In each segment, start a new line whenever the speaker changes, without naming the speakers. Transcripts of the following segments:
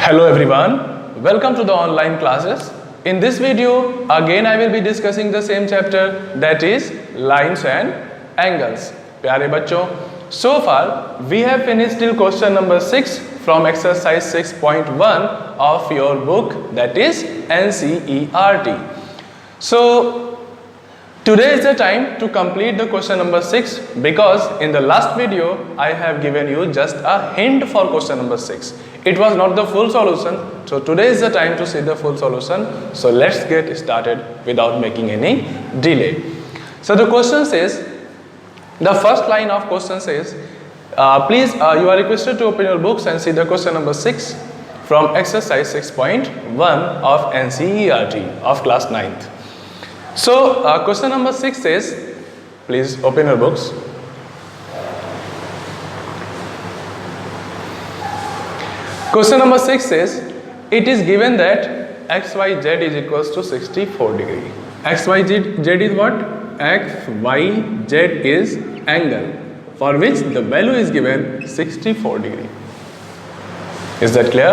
Hello everyone, welcome to the online classes. In this video, again I will be discussing the same chapter, that is lines and angles. प्यारे बच्चों, so far we have finished till question number 6 from exercise 6.1 of your book, that is NCERT. So today is the time to complete the question number 6 because in the last video I have given you just a hint for question number 6. It was not the full solution, so today is the time to see the full solution. So let's get started without making any delay. So the question says, the first line of question says, please you are requested to open your books and see the question number 6 from exercise 6.1 of NCERT of class 9th. So question number 6 says, please open your books. Question number 6 says, it is given that XYZ is equals to 64 degree. XYZ is what? XYZ is angle for which the value is given 64 degree. Is that clear?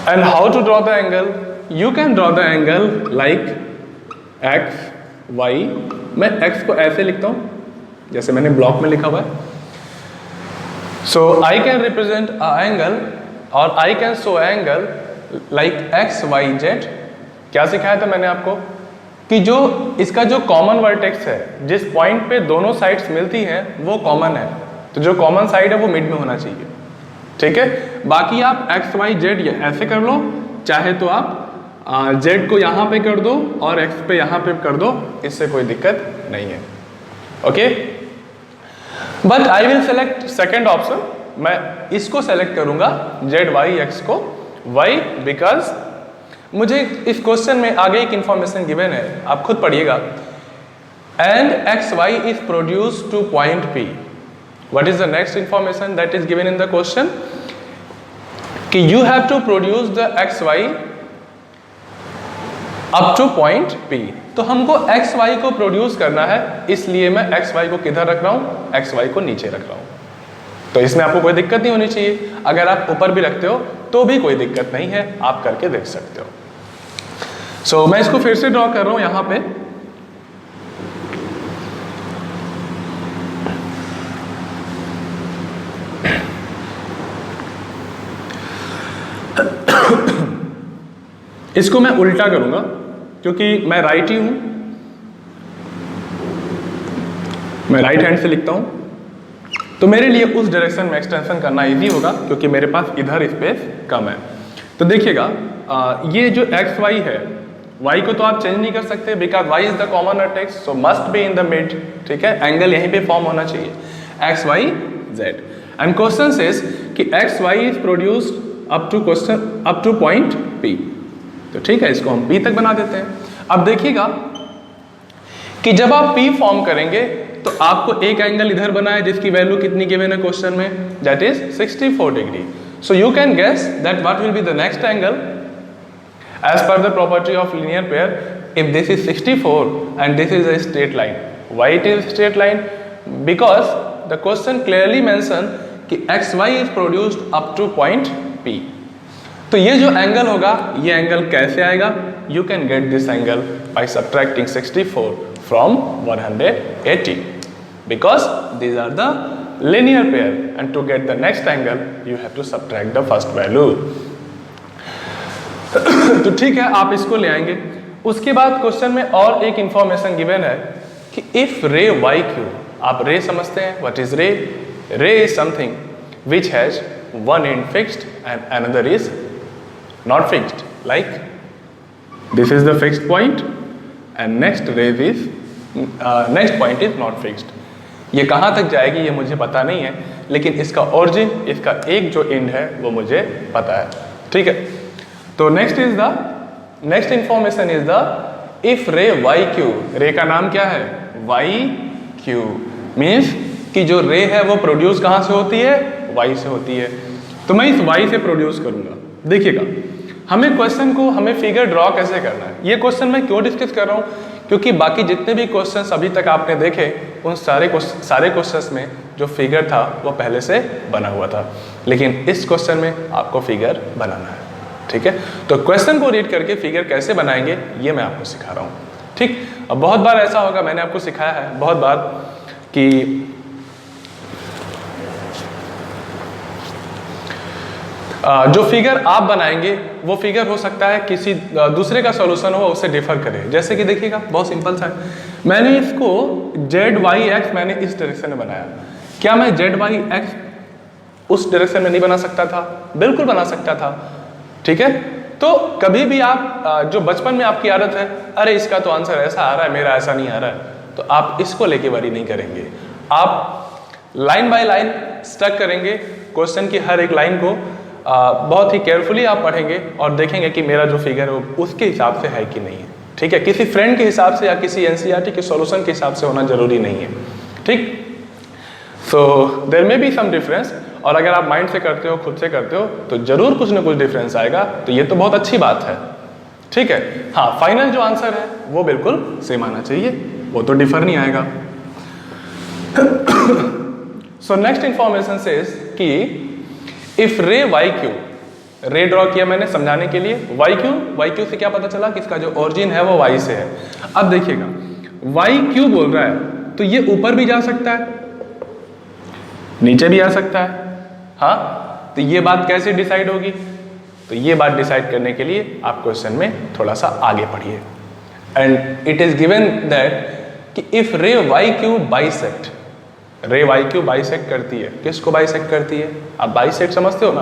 And how to draw the angle? You can draw the angle like X, Y. मैं X को ऐसे लिखता हूँ जैसे मैंने block में लिखा हुआ है. So I can represent an angle or I can show angle like X, Y, Z. क्या सिखाया था मैंने आपको कि जो इसका जो कॉमन वर्टेक्स है, जिस पॉइंट पे दोनों साइड्स मिलती हैं वो कॉमन है, तो जो कॉमन साइड है वो मिड में होना चाहिए. ठीक है, बाकी आप X, Y, Z ऐसे कर लो, चाहे तो आप Z को यहाँ पे कर दो और X पे यहाँ पे कर दो, इससे कोई दिक्कत नहीं है. Okay, but I will select second option. मैं इसको सेलेक्ट करूंगा Z, Y, X को. वाई? बिकॉज मुझे इस क्वेश्चन में आगे एक इंफॉर्मेशन गिवन है, आप खुद पढ़िएगा. And X Y is produce to point P. What is the next information that is given in the question? कि you have to produce the X Y up to point P. तो हमको x Y को produce करना है, इसलिए मैं x Y को किधर रख रहा हूँ? एक्स वाई को नीचे रख रहा हूँ. तो इसमें आपको कोई दिक्कत नहीं होनी चाहिए. अगर आप ऊपर भी रखते हो तो भी कोई दिक्कत नहीं है, आप करके देख सकते हो. सो मैं इसको फिर से ड्रॉ कर रहा हूँ यहाँ पे. इसको मैं उल्टा करूंगा क्योंकि मैं राइट ही हूं, मैं राइट हैंड से लिखता हूं, तो मेरे लिए उस डायरेक्शन में एक्सटेंशन करना इजी होगा क्योंकि मेरे पास इधर स्पेस कम है. तो देखिएगा, ये जो एक्स वाई है, वाई को तो आप चेंज नहीं कर सकते because Y is the common vertex, so must be in the mid. ठीक है, एंगल यहीं पे फॉर्म होना चाहिए, X Y Z. And question says कि X Y is produced up to point P. तो ठीक है, इसको हम P तक बना देते हैं. अब देखिएगा कि जब आप P फॉर्म करेंगे तो आपको एक एंगल इधर बना है जिसकी वैल्यू कितनी गिवन है क्वेश्चन में, that is 64 degree. So you can guess that what will be the next angle as per the property of linear pair. If this is 64 and this is a straight line, why it is straight line? Because the question clearly mention कि X Y is produced up to point P. तो ये जो angle होगा, ये angle कैसे आएगा? You can get this angle by subtracting 64 from 180 because these are the linear pair, and to get the next angle you have to subtract the first value. तो ठीक है, आप इसको ले आएंगे. उसके बाद क्वेश्चन में और एक इंफॉर्मेशन गिवन है कि इफ रे वाई क्यू, आप रे समझते हैं, व्हाट इज रे? रे is something which has one end fixed and another is not fixed, like this is the fixed point and next next point is not fixed. ये कहाँ तक जाएगी ये मुझे पता नहीं है, लेकिन इसका ओरिजिन, इसका एक जो एंड है वो मुझे पता है. ठीक है, तो next information is the if रे वाई क्यू. रे का नाम क्या है? Y Q. मीन्स कि जो रे है वो प्रोड्यूस कहाँ से होती है? वाई से होती है. तो मैं इस वाई से प्रोड्यूस करूंगा. देखिएगा, हमें क्वेश्चन को, हमें फिगर ड्रॉ कैसे करना है. ये क्वेश्चन मैं क्यों डिस्कस कर रहा हूँ क्योंकि बाकी जितने भी क्वेश्चंस अभी तक आपने देखे उन सारे क्वेश्चंस में जो फिगर था वो पहले से बना हुआ था, लेकिन इस क्वेश्चन में आपको फिगर बनाना है। ठीक है, तो क्वेश्चन को रीड करके फिगर कैसे बनाएंगे ये मैं आपको सिखा रहा हूँ। ठीक, अब बहुत बार ऐसा होगा, मैंने आपको सिखाया है बहुत बार कि जो फिगर आप बनाएंगे वो फिगर हो सकता है किसी दूसरे का सॉल्यूशन हो उससे डिफर करे। जैसे कि देखिएगा, बहुत सिंपल सा है, मैंने इसको ZY X मैंने इस डायरेक्शन में बनाया। क्या मैं ZY X उस डायरेक्शन में नहीं बना सकता था? बिल्कुल बना सकता था। ठीक है, तो कभी भी आप जो बचपन में आपकी आदत है, अरे इसका तो आंसर ऐसा आ रहा है, मेरा ऐसा नहीं आ रहा है, तो आप इसको लेके वरी नहीं करेंगे। आप लाइन बाय लाइन स्टक करेंगे, क्वेश्चन की हर एक लाइन को बहुत ही केयरफुली आप पढ़ेंगे और देखेंगे कि मेरा जो फिगर है वो उसके हिसाब से है कि नहीं है। ठीक है, किसी फ्रेंड के हिसाब से या किसी NCERT के सॉल्यूशन के हिसाब से होना जरूरी नहीं है। ठीक, so there may be some difference, और अगर आप माइंड से करते हो, खुद से करते हो, तो जरूर कुछ ना कुछ डिफरेंस आएगा, तो ये तो बहुत अच्छी बात है। ठीक है, हाँ, फाइनल जो आंसर है वो बिल्कुल सेम आना चाहिए, वो तो डिफर नहीं आएगा। सो नेक्स्ट इंफॉर्मेशन सेज कि इफ रे YQ, रे ड्रॉ किया मैंने समझाने के लिए, YQ से क्या पता चला कि इसका जो ओरिजिन है वो Y से है। अब देखिएगा, YQ बोल रहा है तो ये ऊपर भी जा सकता है, नीचे भी आ सकता है। हाँ, तो ये बात कैसे डिसाइड होगी? तो ये बात डिसाइड करने के लिए आप क्वेश्चन में थोड़ा सा आगे पढ़िए। And it is given that कि इफ रे YQ बाइसेक्ट, रे YQ बाइसेक्ट करती है, किसको बाइसेक्ट करती है? आप बाइसेक्ट समझते हो ना,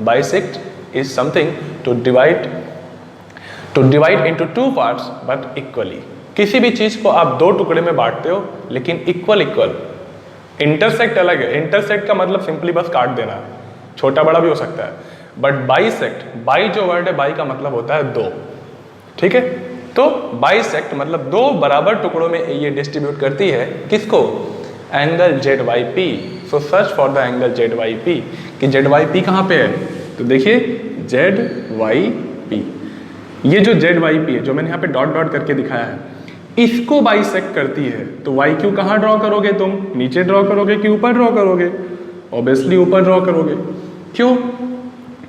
bisect is something to divide into two parts but equally. किसी भी चीज को आप दो टुकड़े में बांटते हो लेकिन इक्वल। इंटरसेक्ट अलग है, इंटरसेक्ट का मतलब सिंपली बस काट देना, छोटा बड़ा भी हो सकता है, बट बाइसेक्ट, बाई जो वर्ड है, बाई का मतलब होता है दो। ठीक है, तो बाइसेक्ट मतलब दो बराबर टुकड़ों में ये डिस्ट्रीब्यूट करती है, किसको? Angle ZYP। So search for the angle ZYP कि ZYP कहाँ पे है? तो देखिए ZYP, ये जो ZYP है जो मैंने यहाँ पे डॉट डॉट करके दिखाया है, इसको बाइसेक्ट करती है। तो YQ कहाँ ड्रॉ करोगे तुम? नीचे ड्रॉ करोगे कि ऊपर ड्रॉ करोगे? ऑब्वियसली ऊपर ड्रॉ करोगे। क्यों?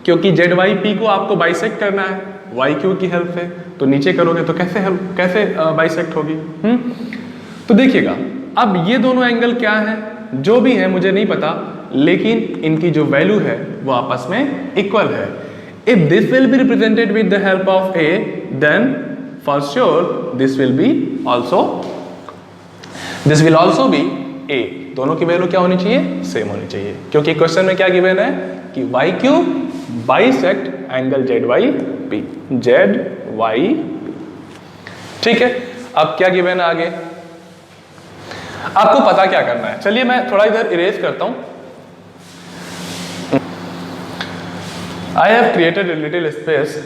क्योंकि ZYP को आपको बाइसेक्ट करना है YQ की हेल्प से, तो नीचे करोगे तो कैसे बाइसेक्ट होगी? तो देखिएगा, अब ये दोनों एंगल क्या है? जो भी है मुझे नहीं पता, लेकिन इनकी जो वैल्यू है वो आपस में इक्वल है। If this will be represented with the help of A, then for sure this will also be A। दोनों की वैल्यू क्या होनी चाहिए? सेम होनी चाहिए, क्योंकि क्वेश्चन में क्या गिवन है कि YQ बाइसेक्ट एंगल ZYP। ठीक है, अब क्या गिवन है आगे? आपको पता क्या करना है? चलिए मैं थोड़ा इधर इरेज करता हूं। I have created a little space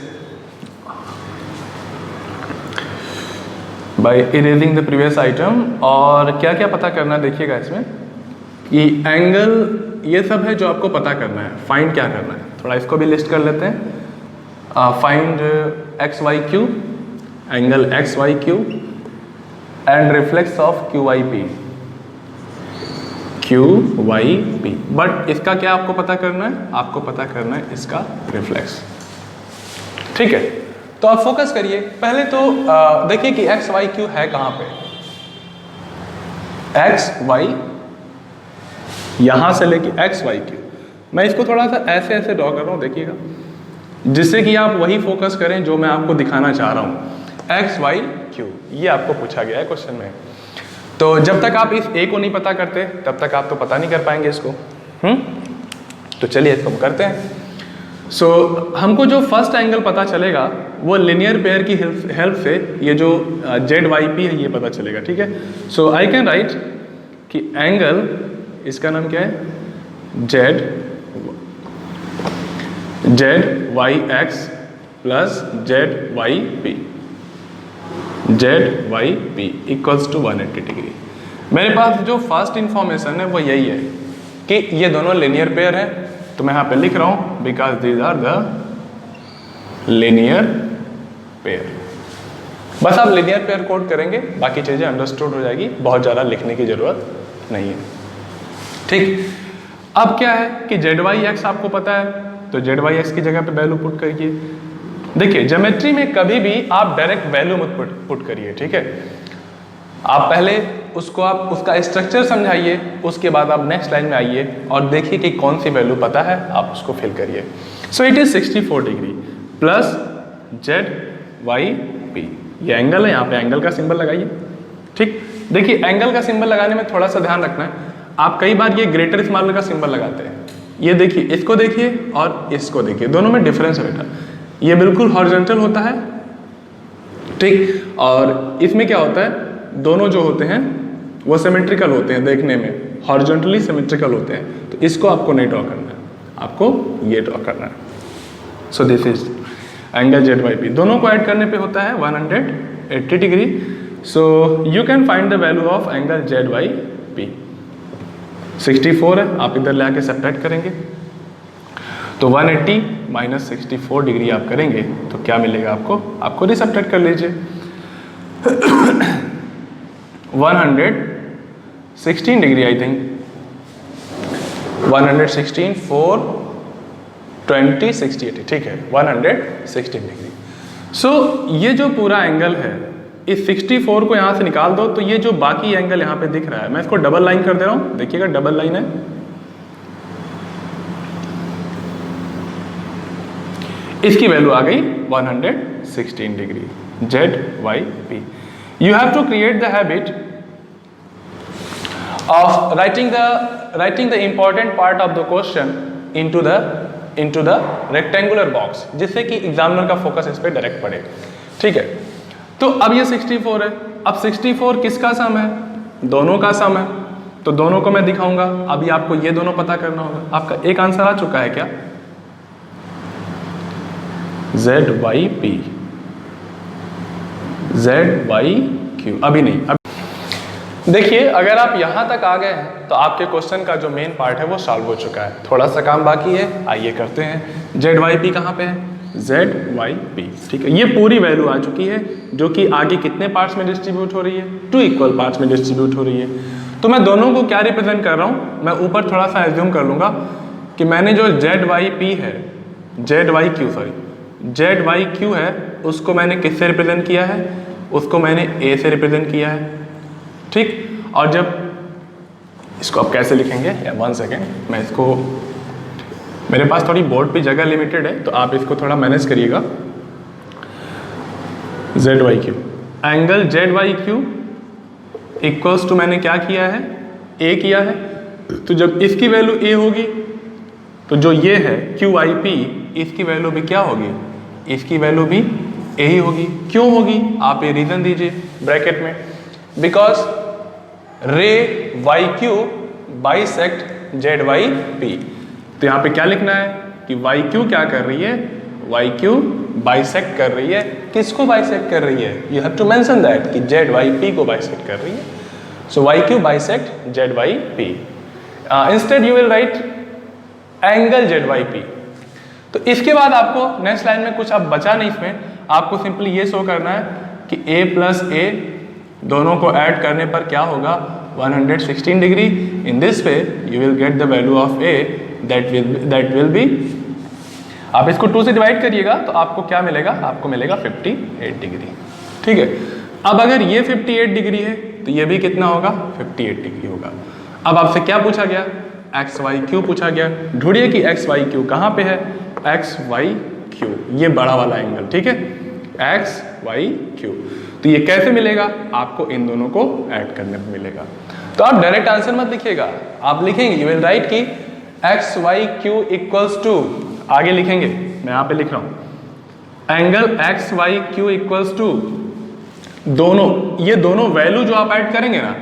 by erasing the previous item. और क्या क्या पता करना है देखिएगा इसमें कि एंगल, ये सब है जो आपको पता करना है। फाइंड क्या करना है, थोड़ा इसको भी लिस्ट कर लेते हैं। Find XYQ, angle XYQ and reflex of QYP। But इसका क्या आपको पता करना है? आपको पता करना है इसका रिफ्लेक्स। ठीक है, तो आप फोकस करिए। पहले तो देखिए कि XYQ है कहां पे? XY, यहां से लेके XYQ, मैं इसको थोड़ा सा ऐसे ऐसे ड्रॉ कर रहा हूं, देखिएगा, जिससे कि आप वही फोकस करें जो मैं आपको दिखाना चाह रहा हूं। XYQ ये आपको पूछा गया है क्वेश्चन में। तो जब तक आप इस A को नहीं पता करते तब तक आप तो पता नहीं कर पाएंगे इसको। तो चलिए इसको हम करते हैं। सो हमको जो फर्स्ट एंगल पता चलेगा वो लिनियर पेयर की हेल्प से ये जो ZYP है ये पता चलेगा। ठीक है, सो आई कैन राइट कि एंगल, इसका नाम क्या है? ZYX plus ZYP equals to 180 degree. मेरे पास जो फर्स्ट इंफॉर्मेशन है वो यही है कि ये दोनों लिनियर पेयर है, तो मैं यहाँ पे लिख रहा हूँ because these are the linear pair. बस आप लिनियर पेयर कोड करेंगे, बाकी चीज़ें अंडरस्टूड हो जाएगी, बहुत ज़्यादा लिखने की ज़रूरत नहीं है। ठीक, अब क्या है कि जेड वाई एक्स आपको पता है, तो जेड वाई एक्स की जगह पे वैल्यू पुट करिए। देखिए ज्योमेट्री में कभी भी आप डायरेक्ट वैल्यू मत पुट करिए, ठीक है। आप पहले उसको आप उसका स्ट्रक्चर समझाइए, उसके बाद आप नेक्स्ट लाइन में आइए और देखिए कि कौन सी वैल्यू पता है, आप उसको फिल करिए। So it is 64 degree plus Z Y P, ये एंगल है, यहाँ पे एंगल का सिंबल लगाइए। ठीक, देखिए एंगल का सिंबल लगाने में थोड़ा सा ध्यान रखना है, आप कई बार ये ग्रेटर स्मॉलर का सिंबल लगाते हैं। ये देखिए, इसको देखिए और इसको देखिए, दोनों में डिफरेंस है बेटा। ये बिल्कुल हॉरिजॉन्टल होता है, ठीक, और इसमें क्या होता है, दोनों जो होते हैं वो सिमेट्रिकल होते हैं, देखने में हॉरिजॉन्टली सिमेट्रिकल होते हैं। तो इसको आपको नहीं ड्रॉ करना है, आपको ये ड्रॉ करना है। So this is angle Z Y P, दोनों को ऐड करने पे होता है 180 degree. So you can find the value of angle Z Y P. 64 है, आप इधर ले आके सब्ट्रैक्ट करेंगे तो 180 माइनस 64 डिग्री आप करेंगे तो क्या मिलेगा आपको, आप खुद ही सब्ट्रैक्ट कर लीजिए। 116 डिग्री आई थिंक, 116 4 20 60 80, ठीक है 116 डिग्री। सो ये जो पूरा एंगल है, इस 64 को यहाँ से निकाल दो तो ये जो बाकी एंगल यहाँ पे दिख रहा है, मैं इसको डबल लाइन कर दे रहा हूँ, देखिएगा डबल लाइन है। इसकी वैल्यू आ गई 116 degree, Z Y P. You have to create the habit of writing the important part of the question into the rectangular box, जिससे कि एग्जामिनर का फोकस इस पे डायरेक्ट पड़े। ठीक है, तो अब ये 64 है, अब 64 किसका सम है, दोनों का सम है, तो दोनों को मैं दिखाऊंगा। अभी आपको ये दोनों पता करना होगा। आपका एक आंसर आ चुका है क्या, Z Y P, Z Y Q, अभी नहीं। अब देखिए अगर आप यहां तक आ गए हैं तो आपके क्वेश्चन का जो मेन पार्ट है वो सॉल्व हो चुका है, थोड़ा सा काम बाकी है, आइए करते हैं। जेड वाई पी कहाँ पे है, जेड वाई पी, ठीक है। ये पूरी वैल्यू आ चुकी है जो कि आगे कितने पार्ट्स में डिस्ट्रीब्यूट हो रही है, 2 इक्वल पार्ट्स में डिस्ट्रीब्यूट हो रही है। तो मैं दोनों को क्या रिप्रेजेंट कर रहा हूँ, मैं ऊपर थोड़ा सा एज्यूम कर लूंगा कि मैंने जो जेड वाई पी है, Z Y Q sorry Z Y Q है, उसको मैंने किससे रिप्रेजेंट किया है, उसको मैंने ए से रिप्रेजेंट किया है। ठीक, और जब इसको आप कैसे लिखेंगे, या 1 सेकेंड, मैं इसको, मेरे पास थोड़ी बोर्ड पे जगह लिमिटेड है तो आप इसको थोड़ा मैनेज करिएगा। Z Y Q, angle Z Y Q equals to, मैंने क्या किया है, ए किया है। तो जब इसकी वैल्यू ए होगी तो जो ये है क्यू आई पी, इसकी वैल्यू भी क्या होगी, इसकी वैल्यू भी ए ही होगी। क्यों होगी, आप ये रीजन दीजिए ब्रैकेट में, because ray Y Q bisect Z Y P. तो यहाँ पे क्या लिखना है कि वाई क्यू क्या कर रही है, वाई क्यू बाइसेक्ट कर रही है, किसको बाइसेक्ट कर रही है, you have to mention that कि जेड वाई पी को बाइसेक्ट कर रही है। So Y Q bisect Z Y P. Instead you will write angle Z Y P. तो इसके बाद आपको नेक्स्ट लाइन में कुछ अब बचा नहीं, इसमें आपको सिंपली ये शो करना है कि a प्लस ए दोनों को ऐड करने पर क्या होगा, 116 degree. In this way you will get the value of a that will be, आप इसको 2 से डिवाइड करिएगा तो आपको क्या मिलेगा, आपको मिलेगा 58 डिग्री। ठीक है, अब अगर ये 58 डिग्री है तो ये भी कितना होगा, 58 डिग्री होगा। अब आपसे क्या पूछा गया, एक्स वाई क्यू पूछा गया, ढूंढिए कि एक्स वाई क्यू कहाँ पे है, एक्स वाई क्यू, ये बड़ा वाला एंगल, ठीक है, एक्स वाई क्यू। तो ये कैसे मिलेगा, आपको इन दोनों को ऐड करने में मिलेगा। तो आप डायरेक्ट आंसर मत लिखिएगा, आप लिखेंगे, यू विल राइट कि X Y Q equals to, आगे लिखेंगे, मैं यहाँ पे लिख रहा हूँ angle X Y Q equals to, दोनों, ये दोनों वैल्यू जो आप ऐड करेंगे ना,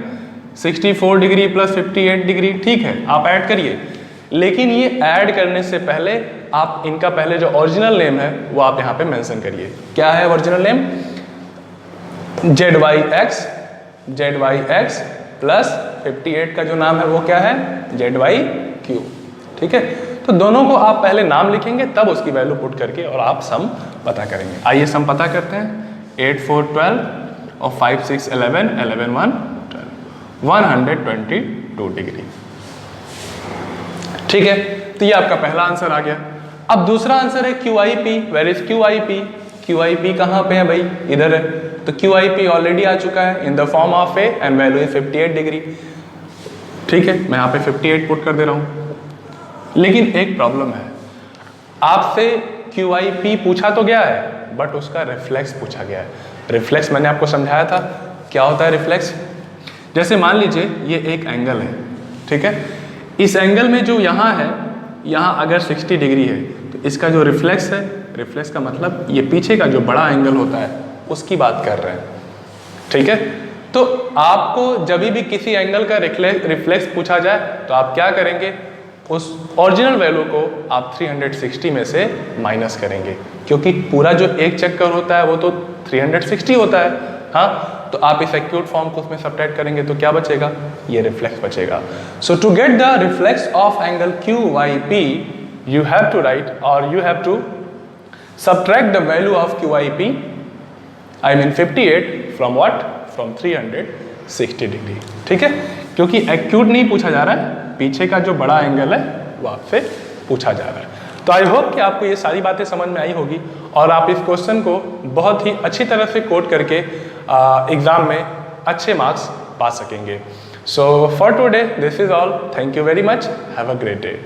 64 डिग्री प्लस 58 डिग्री, ठीक है, आप ऐड करिए। लेकिन ये ऐड करने से पहले आप इनका पहले जो ओरिजिनल नेम है वो आप यहाँ पे मेंशन करिए। क्या है original name, Z Y X plus 58 का जो नाम है वो क्या है, जेड वाई क्यू। ठीक है, तो दोनों को आप पहले नाम लिखेंगे, तब उसकी वैल्यू पुट करके और आप सम पता करेंगे। आइए सम पता करते हैं। 8 4 12 और 5 6 11 11 1 12 122 डिग्री। ठीक है, तो ये आपका पहला आंसर आ गया। अब दूसरा आंसर है Q I P. Where is Q I P? Q I P कहाँ पे है भाई? इधर है। तो क्यू आई पी ऑलरेडी आ चुका है in the form of A and value is 58 degree. ठीक है, मैं यहाँ पे 58 पुट कर दे रहा हूँ। लेकिन एक प्रॉब्लम है, आपसे क्यू आई पी पूछा तो गया है बट उसका रिफ्लेक्स पूछा गया है। रिफ्लेक्स मैंने आपको समझाया था, क्या होता है रिफ्लेक्स? जैसे मान लीजिए ये एक एंगल है, ठीक है, इस एंगल में जो यहाँ है, यहाँ अगर 60 डिग्री है तो इसका जो रिफ्लेक्स है, रिफ्लेक्स का मतलब ये पीछे का जो बड़ा एंगल होता है उसकी बात कर रहे हैं। ठीक है, तो आपको जब भी किसी एंगल का रिफ्लेक्स पूछा जाए तो आप क्या करेंगे? उस ओरिजिनल वैल्यू को आप 360 में से माइनस करेंगे, क्योंकि पूरा जो एक चक्कर होता है वो तो 360 होता है। हाँ, तो आप इस एक्यूट फॉर्म को उसमें सब्ट्रैक्ट करेंगे तो क्या बचेगा? ये रिफ्लेक्स बचेगा। So to get the reflex of angle Q Y P you have to write और you have to subtract the value of Q I P, I mean 58 from what? From 360 degree. ठीक है, क्योंकि acute नहीं पूछा जा रहा है, पीछे का जो बड़ा एंगल है वो आपसे पूछा जा रहा है। तो आई होप कि आपको ये सारी बातें समझ में आई होगी और आप इस क्वेश्चन को बहुत ही अच्छी तरह से कोड करके एग्जाम में अच्छे मार्क्स पा सकेंगे। So for today this is all. Thank you very much. Have a great day.